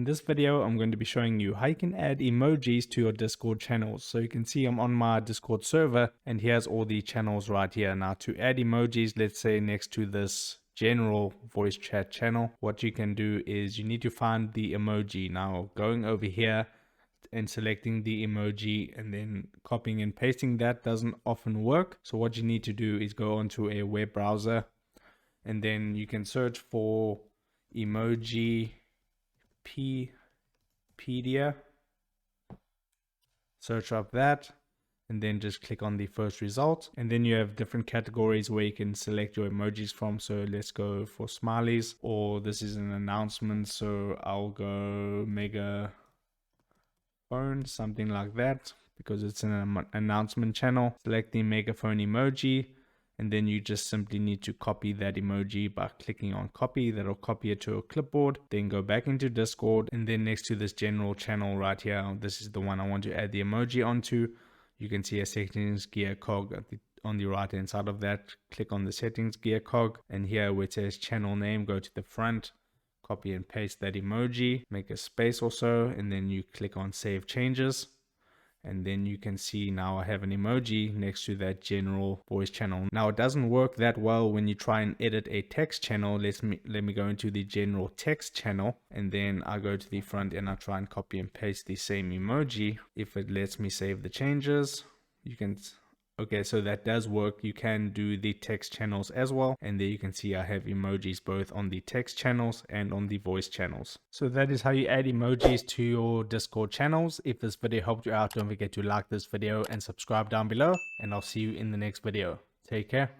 In this video, I'm going to be showing you how you can add emojis to your Discord channels. So you can see I'm on my Discord server and here's all the channels right here. Now to add emojis, let's say next to this general voice chat channel, what you can do is you need to find the emoji. Now going over here and selecting the emoji and then copying and pasting that doesn't often work. So what you need to do is go onto a web browser and then you can search for Emojipedia. Search up that and then just click on the first result, and then you have different categories where you can select your emojis from. So let's go for smileys, or this is an announcement, so I'll go mega phone, something like that, because it's an announcement channel. Select the megaphone emoji, and then you just simply need to copy that emoji by clicking on copy. That'll copy it to a clipboard. Then go back into Discord, and then next to this general channel right here, this is the one I want to add the emoji onto. You can see a settings gear cog on the right hand side of that. Click on the settings gear cog, and here where it says channel name, go to the front, copy and paste that emoji, make a space or so, and then you click on save changes. And then you can see now I have an emoji next to that general voice channel. Now it doesn't work that well when you try and edit a text channel. Let me go into the general text channel, and then I go to the front and I try and copy and paste the same emoji. If it lets me save the changes, you can, okay, so that does work. You can do the text channels as well, and there you can see I have emojis both on the text channels and on the voice channels. So that is how you add emojis to your Discord channels. If this video helped you out, don't forget to like this video and subscribe down below, and I'll see you in the next video. Take care.